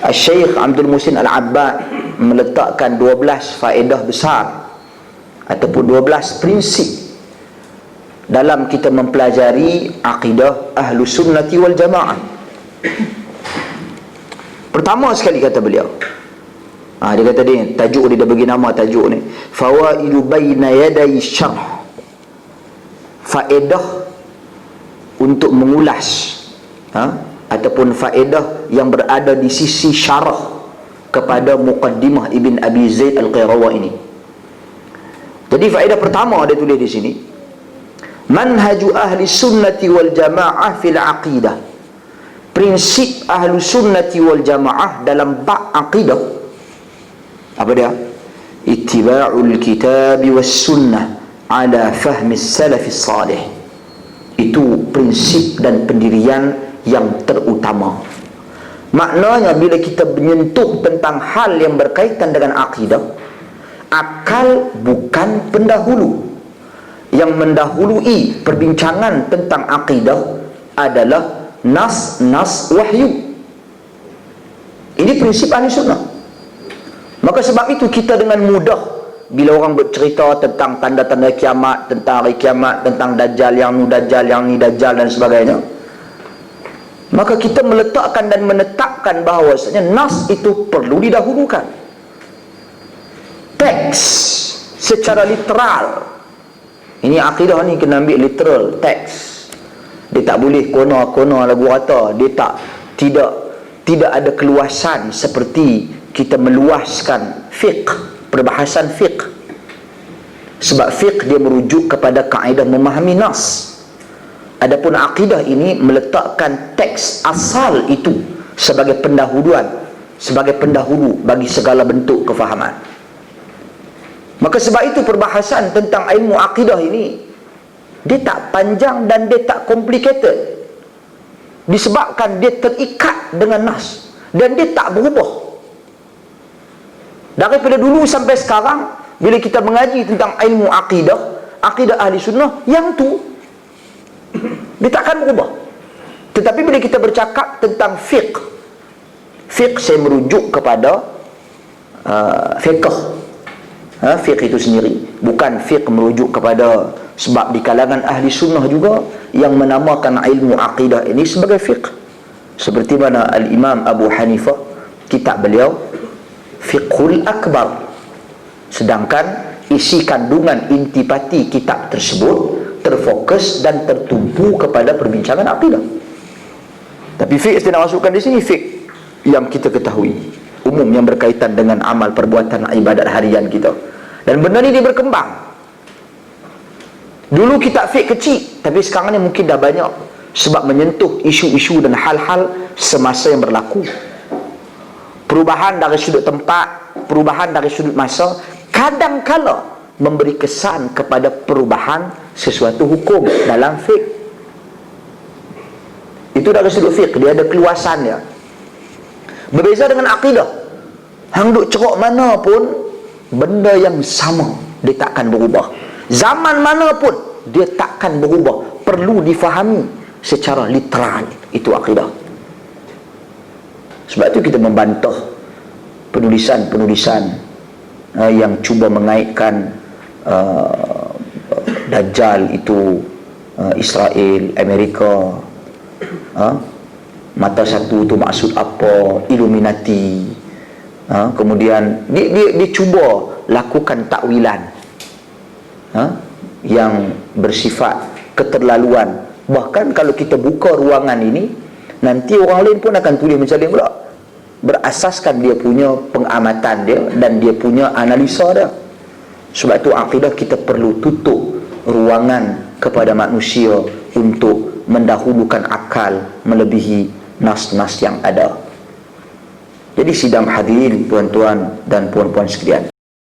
Syekh Abdul Muhsin Al-Abbad meletakkan 12 faedah besar ataupun 12 prinsip dalam kita mempelajari akidah Ahlus Sunnati wal Jamaah. Pertama sekali kata beliau, dia kata dia, tajuk dia dah bagi nama tajuk ni, Fawaidu baina yaday syarh, faedah untuk mengulas ataupun faedah yang berada di sisi syarah kepada Muqaddimah Ibn Abi Zaid Al-Qayrawah ini. Jadi faedah pertama dia tulis di sini, manhaju ahli sunnati wal jamaah fil aqidah, prinsip ahli sunnati wal jamaah dalam bab aqidah. Apa dia? Ittiba'ul kitab was sunnah ala fahmi salafis salih. Itu prinsip dan pendirian yang terutama. Maknanya bila kita menyentuh tentang hal yang berkaitan dengan akidah, akal bukan pendahulu. Yang mendahului perbincangan tentang akidah adalah nas-nas wahyu. Ini prinsip ahli sunnah. Maka sebab itu kita dengan mudah bila orang bercerita tentang tanda-tanda kiamat, tentang hari kiamat, tentang dajjal yang ni dajjal, yang ni dajjal dan sebagainya, maka kita meletakkan dan menetapkan bahawasanya nas itu perlu didahulukan. Teks secara literal. Ini akidah ni kena ambil literal, teks. Dia tak boleh kona-kona lagu rata. Dia tidak ada keluasan seperti kita meluaskan fiqh, perbahasan fiqh. Sebab fiqh dia merujuk kepada kaedah memahami nas. Adapun akidah ini meletakkan teks asal itu sebagai pendahuluan, sebagai pendahulu bagi segala bentuk kefahaman. Maka sebab itu perbahasan tentang ilmu akidah ini dia tak panjang dan dia tak complicated, disebabkan dia terikat dengan nas dan dia tak berubah. Daripada dulu sampai sekarang, bila kita mengaji tentang ilmu akidah, akidah ahli sunnah, yang tu dia takkan berubah. Tetapi bila kita bercakap tentang fiqh, fiqh saya merujuk kepada fiqh, fiqh itu sendiri, bukan fiqh merujuk kepada, sebab di kalangan ahli sunnah juga yang menamakan ilmu akidah ini sebagai fiqh, seperti mana Al-Imam Abu Hanifah, kitab beliau Fiqhul Akbar, sedangkan isi kandungan intipati kitab tersebut terfokus dan tertumpu kepada perbincangan akidah. Tapi fiqh saya nak masukkan di sini fiqh yang kita ketahui umum, yang berkaitan dengan amal perbuatan ibadat harian kita. Dan benda ni dia berkembang. Dulu kitab fiqh kecil, tapi sekarang ni mungkin dah banyak, sebab menyentuh isu-isu dan hal-hal semasa yang berlaku. Perubahan dari sudut tempat, perubahan dari sudut masa, kadang-kala memberi kesan kepada perubahan sesuatu hukum dalam fiqh. Itu dari sudut fiqh, dia ada keluasannya. Berbeza dengan akidah, hang duk cerok mana pun benda yang sama, dia takkan berubah. Zaman mana pun dia takkan berubah, perlu difahami secara literal. Itu akidah. Sebab itu kita membantah penulisan-penulisan yang cuba mengaitkan Dajjal itu Israel, Amerika, mata satu tu maksud apa, Illuminati. Kemudian dia cuba lakukan takwilan yang bersifat keterlaluan. Bahkan kalau kita buka ruangan ini, nanti orang lain pun akan tulis macam dia pula, berasaskan dia punya pengamatan dia dan dia punya analisa dia. Sebab itu akidah kita perlu tutup ruangan kepada manusia untuk mendahulukan akal melebihi nas-nas yang ada. Jadi sidang hadirin, tuan-tuan dan puan-puan sekalian,